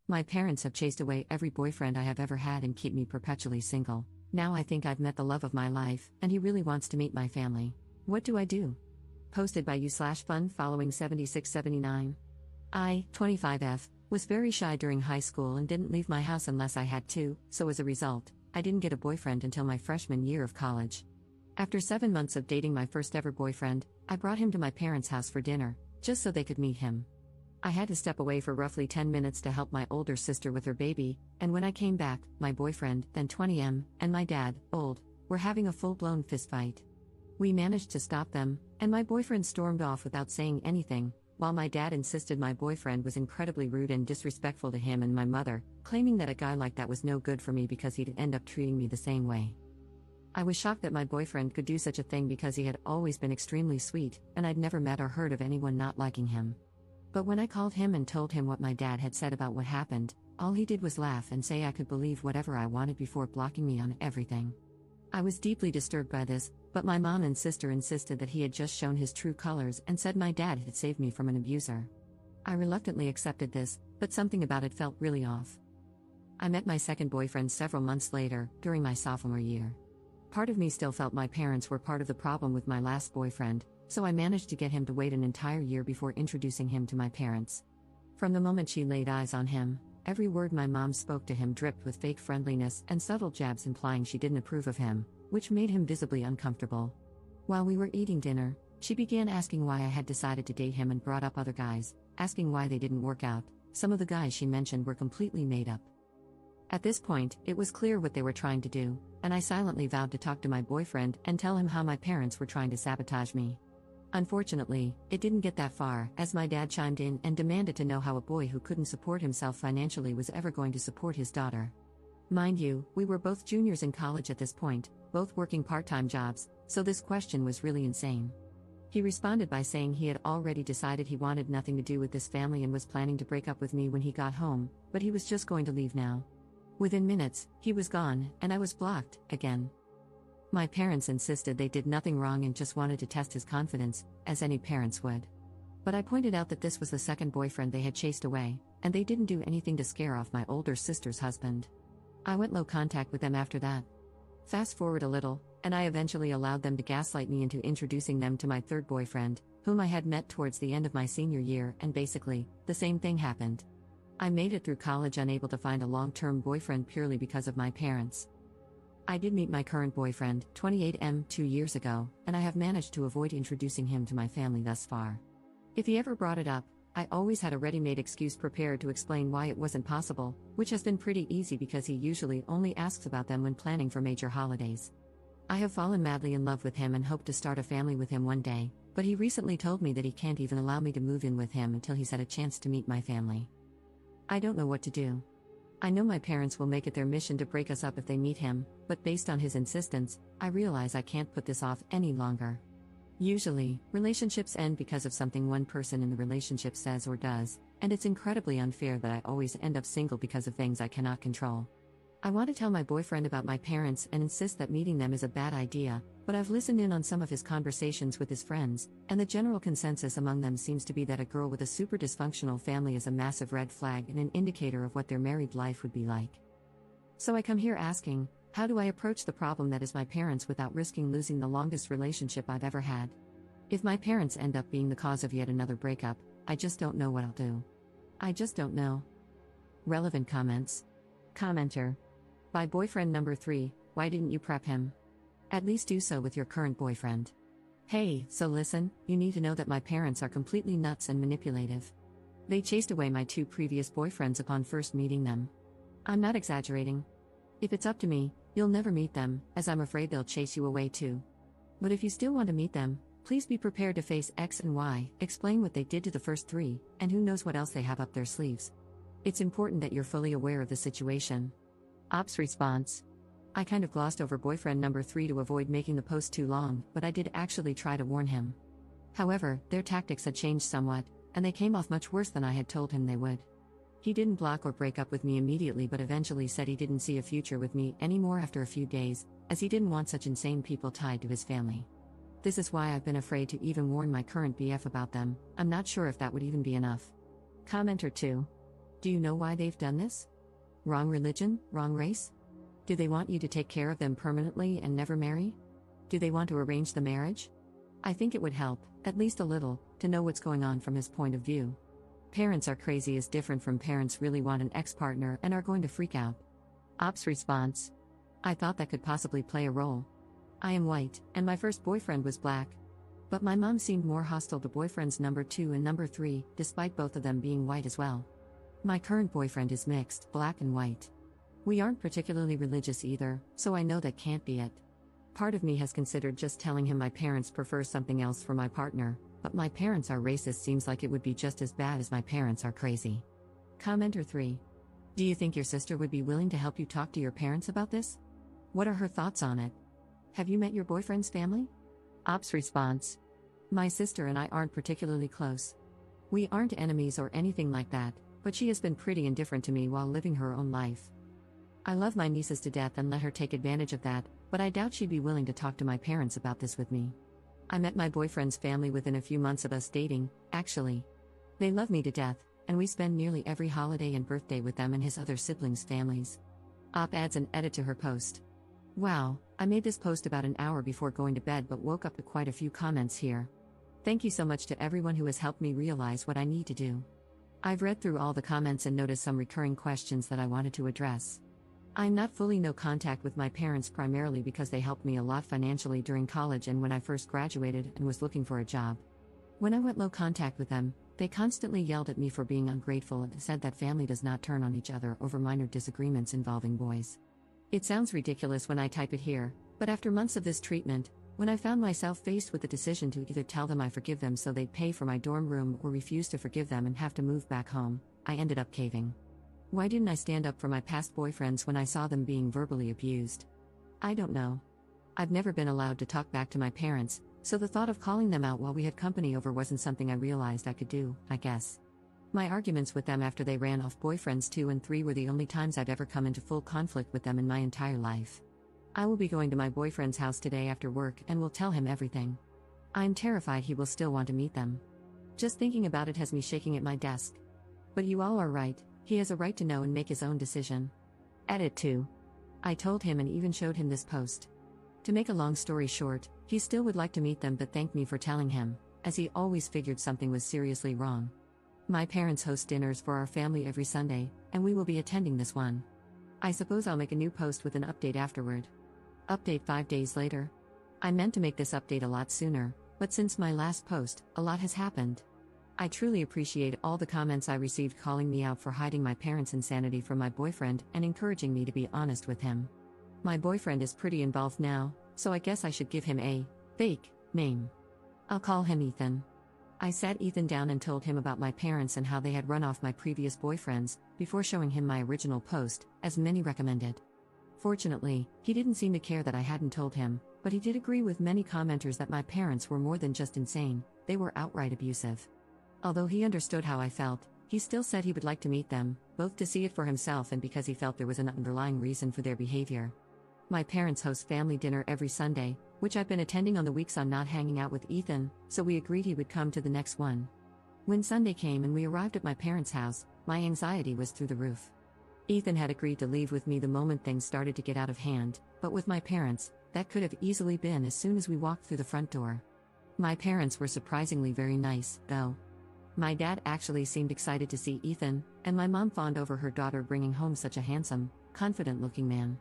My parents have chased away every boyfriend I have ever had and keep me perpetually single. Now I think I've met the love of my life, and he really wants to meet my family. What do I do? Posted by you/fun following 7679. I, 25F, was very shy during high school and didn't leave my house unless I had to, so as a result, I didn't get a boyfriend until my freshman year of college. After 7 months of dating my first ever boyfriend, I brought him to my parents' house for dinner, just so they could meet him. I had to step away for roughly 10 minutes to help my older sister with her baby, and when I came back, my boyfriend, then 20M, and my dad, old, were having a full-blown fistfight. We managed to stop them, and my boyfriend stormed off without saying anything, while my dad insisted my boyfriend was incredibly rude and disrespectful to him and my mother, claiming that a guy like that was no good for me because he'd end up treating me the same way. I was shocked that my boyfriend could do such a thing because he had always been extremely sweet, and I'd never met or heard of anyone not liking him. But when I called him and told him what my dad had said about what happened, all he did was laugh and say I could believe whatever I wanted before blocking me on everything. I was deeply disturbed by this, but my mom and sister insisted that he had just shown his true colors and said my dad had saved me from an abuser. I reluctantly accepted this, but something about it felt really off. I met my second boyfriend several months later, during my sophomore year. Part of me still felt my parents were part of the problem with my last boyfriend, so I managed to get him to wait an entire year before introducing him to my parents. From the moment she laid eyes on him, every word my mom spoke to him dripped with fake friendliness and subtle jabs implying she didn't approve of him, which made him visibly uncomfortable. While we were eating dinner, she began asking why I had decided to date him and brought up other guys, asking why they didn't work out. Some of the guys she mentioned were completely made up. At this point, it was clear what they were trying to do, and I silently vowed to talk to my boyfriend and tell him how my parents were trying to sabotage me. Unfortunately, it didn't get that far, as my dad chimed in and demanded to know how a boy who couldn't support himself financially was ever going to support his daughter. Mind you, we were both juniors in college at this point, both working part-time jobs, so this question was really insane. He responded by saying he had already decided he wanted nothing to do with this family and was planning to break up with me when he got home, but he was just going to leave now. Within minutes, he was gone, and I was blocked, again. My parents insisted they did nothing wrong and just wanted to test his confidence, as any parents would. But I pointed out that this was the second boyfriend they had chased away, and they didn't do anything to scare off my older sister's husband. I went low contact with them after that. Fast forward a little, and I eventually allowed them to gaslight me into introducing them to my third boyfriend, whom I had met towards the end of my senior year, and basically, the same thing happened. I made it through college unable to find a long-term boyfriend purely because of my parents. I did meet my current boyfriend, 28M, 2 years ago, and I have managed to avoid introducing him to my family thus far. If he ever brought it up, I always had a ready-made excuse prepared to explain why it wasn't possible, which has been pretty easy because he usually only asks about them when planning for major holidays. I have fallen madly in love with him and hope to start a family with him one day, but he recently told me that he can't even allow me to move in with him until he's had a chance to meet my family. I don't know what to do. I know my parents will make it their mission to break us up if they meet him, but based on his insistence, I realize I can't put this off any longer. Usually, relationships end because of something one person in the relationship says or does, and it's incredibly unfair that I always end up single because of things I cannot control. I want to tell my boyfriend about my parents and insist that meeting them is a bad idea, but I've listened in on some of his conversations with his friends, and the general consensus among them seems to be that a girl with a super dysfunctional family is a massive red flag and an indicator of what their married life would be like. So I come here asking, how do I approach the problem that is my parents without risking losing the longest relationship I've ever had? If my parents end up being the cause of yet another breakup, I just don't know what I'll do. I just don't know. Relevant comments. Commenter. By boyfriend number 3, why didn't you prep him? At least do so with your current boyfriend. Hey, so listen, you need to know that my parents are completely nuts and manipulative. They chased away my 2 previous boyfriends upon first meeting them. I'm not exaggerating. If it's up to me, you'll never meet them, as I'm afraid they'll chase you away too. But if you still want to meet them, please be prepared to face X and Y, explain what they did to the first 3, and who knows what else they have up their sleeves. It's important that you're fully aware of the situation. Ops response. I kind of glossed over boyfriend number 3 to avoid making the post too long, but I did actually try to warn him. However, their tactics had changed somewhat, and they came off much worse than I had told him they would. He didn't block or break up with me immediately but eventually said he didn't see a future with me anymore after a few days, as he didn't want such insane people tied to his family. This is why I've been afraid to even warn my current BF about them. I'm not sure if that would even be enough. Commenter 2. Do you know why they've done this? Wrong religion, wrong race? Do they want you to take care of them permanently and never marry? Do they want to arrange the marriage? I think it would help, at least a little, to know what's going on from his point of view. Parents are crazy is different from parents really want an ex-partner and are going to freak out. Ops response. I thought that could possibly play a role. I am white, and my first boyfriend was black. But my mom seemed more hostile to boyfriends number 2 and number 3, despite both of them being white as well. My current boyfriend is mixed, black and white. We aren't particularly religious either, so I know that can't be it. Part of me has considered just telling him my parents prefer something else for my partner, but my parents are racist seems like it would be just as bad as my parents are crazy. Commenter 3. Do you think your sister would be willing to help you talk to your parents about this? What are her thoughts on it? Have you met your boyfriend's family? Ops response. My sister and I aren't particularly close. We aren't enemies or anything like that, but she has been pretty indifferent to me while living her own life. I love my nieces to death and let her take advantage of that, but I doubt she'd be willing to talk to my parents about this with me. I met my boyfriend's family within a few months of us dating, actually. They love me to death, and we spend nearly every holiday and birthday with them and his other siblings' families. Op adds an edit to her post. Wow, I made this post about an hour before going to bed but woke up to quite a few comments here. Thank you so much to everyone who has helped me realize what I need to do. I've read through all the comments and noticed some recurring questions that I wanted to address. I'm not fully no contact with my parents primarily because they helped me a lot financially during college and when I first graduated and was looking for a job. When I went low contact with them, they constantly yelled at me for being ungrateful and said that family does not turn on each other over minor disagreements involving boys. It sounds ridiculous when I type it here, but after months of this treatment, when I found myself faced with the decision to either tell them I forgive them so they'd pay for my dorm room or refuse to forgive them and have to move back home, I ended up caving. Why didn't I stand up for my past boyfriends when I saw them being verbally abused? I don't know. I've never been allowed to talk back to my parents, so the thought of calling them out while we had company over wasn't something I realized I could do, I guess. My arguments with them after they ran off boyfriends 2 and 3 were the only times I've ever come into full conflict with them in my entire life. I will be going to my boyfriend's house today after work and will tell him everything. I'm terrified he will still want to meet them. Just thinking about it has me shaking at my desk. But you all are right. He has a right to know and make his own decision. Edit 2. I told him and even showed him this post. To make a long story short, he still would like to meet them but thanked me for telling him, as he always figured something was seriously wrong. My parents host dinners for our family every Sunday, and we will be attending this one. I suppose I'll make a new post with an update afterward. Update 5 days later. I meant to make this update a lot sooner, but since my last post, a lot has happened. I truly appreciate all the comments I received calling me out for hiding my parents' insanity from my boyfriend and encouraging me to be honest with him. My boyfriend is pretty involved now, so I guess I should give him a fake name. I'll call him Ethan. I sat Ethan down and told him about my parents and how they had run off my previous boyfriends, before showing him my original post, as many recommended. Fortunately, he didn't seem to care that I hadn't told him, but he did agree with many commenters that my parents were more than just insane, they were outright abusive. Although he understood how I felt, he still said he would like to meet them, both to see it for himself and because he felt there was an underlying reason for their behavior. My parents host family dinner every Sunday, which I've been attending on the weeks I'm not hanging out with Ethan, so we agreed he would come to the next one. When Sunday came and we arrived at my parents' house, my anxiety was through the roof. Ethan had agreed to leave with me the moment things started to get out of hand, but with my parents, that could have easily been as soon as we walked through the front door. My parents were surprisingly very nice, though. My dad actually seemed excited to see Ethan, and my mom fawned over her daughter bringing home such a handsome, confident-looking man.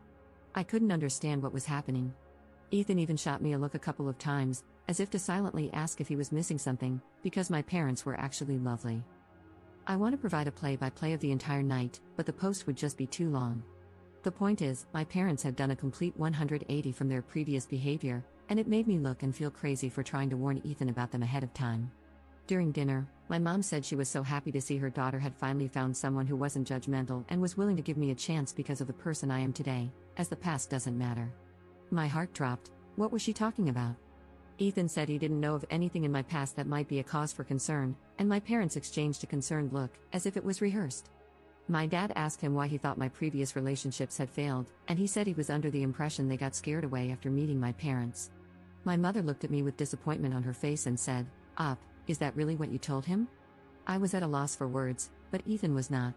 I couldn't understand what was happening. Ethan even shot me a look a couple of times, as if to silently ask if he was missing something, because my parents were actually lovely. I want to provide a play-by-play of the entire night, but the post would just be too long. The point is, my parents had done a complete 180 from their previous behavior, and it made me look and feel crazy for trying to warn Ethan about them ahead of time. During dinner, my mom said she was so happy to see her daughter had finally found someone who wasn't judgmental and was willing to give me a chance because of the person I am today, as the past doesn't matter. My heart dropped. What was she talking about? Ethan said he didn't know of anything in my past that might be a cause for concern, and my parents exchanged a concerned look, as if it was rehearsed. My dad asked him why he thought my previous relationships had failed, and he said he was under the impression they got scared away after meeting my parents. My mother looked at me with disappointment on her face and said, "Op, is that really what you told him?" I was at a loss for words, but Ethan was not.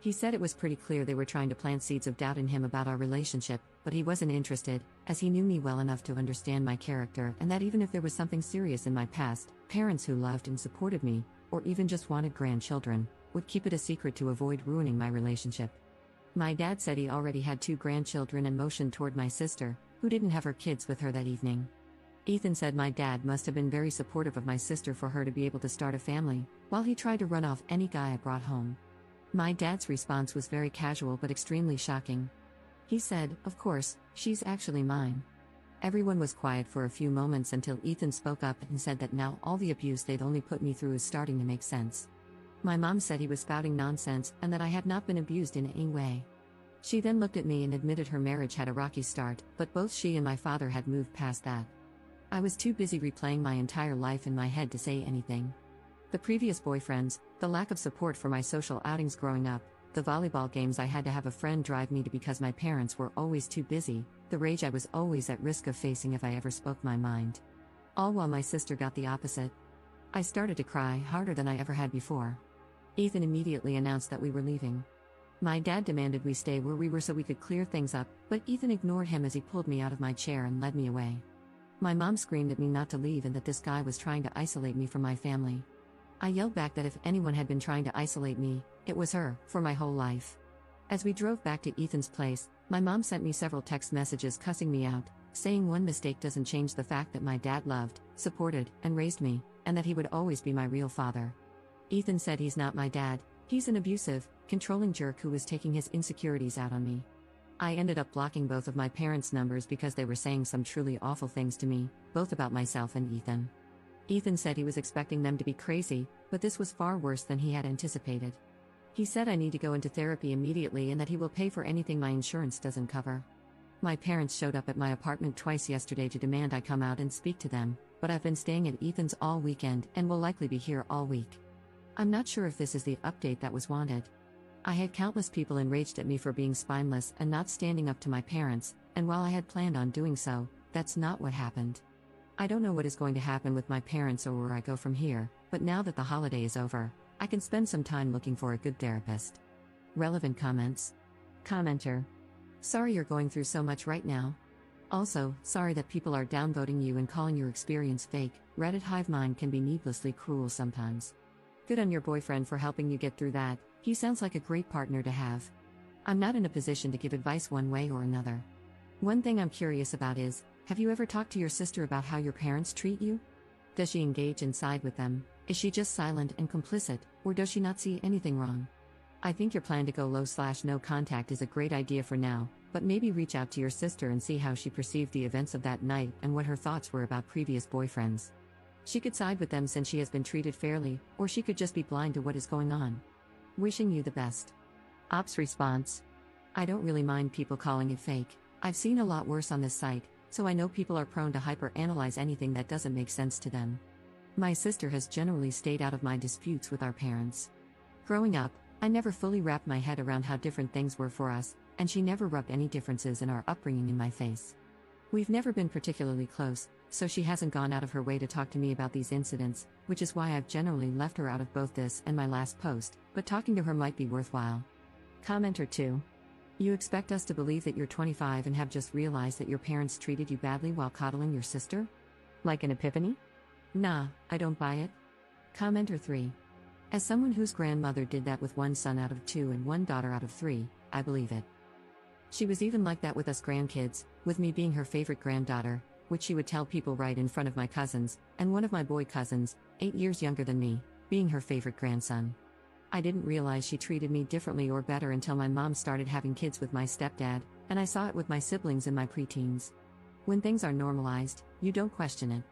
He said it was pretty clear they were trying to plant seeds of doubt in him about our relationship, but he wasn't interested, as he knew me well enough to understand my character and that even if there was something serious in my past, parents who loved and supported me, or even just wanted grandchildren, would keep it a secret to avoid ruining my relationship. My dad said he already had 2 grandchildren and motioned toward my sister, who didn't have her kids with her that evening. Ethan said my dad must have been very supportive of my sister for her to be able to start a family, while he tried to run off any guy I brought home. My dad's response was very casual but extremely shocking. He said, "Of course, she's actually mine." Everyone was quiet for a few moments until Ethan spoke up and said that now all the abuse they'd only put me through is starting to make sense. My mom said he was spouting nonsense and that I had not been abused in any way. She then looked at me and admitted her marriage had a rocky start, but both she and my father had moved past that. I was too busy replaying my entire life in my head to say anything. The previous boyfriends, the lack of support for my social outings growing up, the volleyball games I had to have a friend drive me to because my parents were always too busy, the rage I was always at risk of facing if I ever spoke my mind. All while my sister got the opposite. I started to cry harder than I ever had before. Ethan immediately announced that we were leaving. My dad demanded we stay where we were so we could clear things up, but Ethan ignored him as he pulled me out of my chair and led me away. My mom screamed at me not to leave and that this guy was trying to isolate me from my family. I yelled back that if anyone had been trying to isolate me, it was her, for my whole life. As we drove back to Ethan's place, my mom sent me several text messages cussing me out, saying one mistake doesn't change the fact that my dad loved, supported, and raised me, and that he would always be my real father. Ethan said he's not my dad, he's an abusive, controlling jerk who was taking his insecurities out on me. I ended up blocking both of my parents' numbers because they were saying some truly awful things to me, both about myself and Ethan. Ethan said he was expecting them to be crazy, but this was far worse than he had anticipated. He said I need to go into therapy immediately and that he will pay for anything my insurance doesn't cover. My parents showed up at my apartment twice yesterday to demand I come out and speak to them, but I've been staying at Ethan's all weekend and will likely be here all week. I'm not sure if this is the update that was wanted. I had countless people enraged at me for being spineless and not standing up to my parents, and while I had planned on doing so, that's not what happened. I don't know what is going to happen with my parents or where I go from here, but now that the holiday is over, I can spend some time looking for a good therapist. Relevant comments. Commenter. Sorry you're going through so much right now. Also, sorry that people are downvoting you and calling your experience fake. Reddit hive mind can be needlessly cruel sometimes. Good on your boyfriend for helping you get through that, he sounds like a great partner to have. I'm not in a position to give advice one way or another. One thing I'm curious about is, have you ever talked to your sister about how your parents treat you? Does she engage and side with them? Is she just silent and complicit, or does she not see anything wrong? I think your plan to go low/no contact is a great idea for now, but maybe reach out to your sister and see how she perceived the events of that night and what her thoughts were about previous boyfriends. She could side with them since she has been treated fairly, or she could just be blind to what is going on. Wishing you the best. Ops response. I don't really mind people calling it fake. I've seen a lot worse on this site, so I know people are prone to hyper-analyze anything that doesn't make sense to them. My sister has generally stayed out of my disputes with our parents. Growing up, I never fully wrapped my head around how different things were for us, and she never rubbed any differences in our upbringing in my face. We've never been particularly close, so she hasn't gone out of her way to talk to me about these incidents, which is why I've generally left her out of both this and my last post, but talking to her might be worthwhile. Commenter 2. You expect us to believe that you're 25 and have just realized that your parents treated you badly while coddling your sister? Like an epiphany? Nah, I don't buy it. Commenter 3. As someone whose grandmother did that with one son out of 2 and one daughter out of 3, I believe it. She was even like that with us grandkids, with me being her favorite granddaughter, which she would tell people right in front of my cousins, and one of my boy cousins, 8 years younger than me, being her favorite grandson. I didn't realize she treated me differently or better until my mom started having kids with my stepdad, and I saw it with my siblings in my preteens. When things are normalized, you don't question it.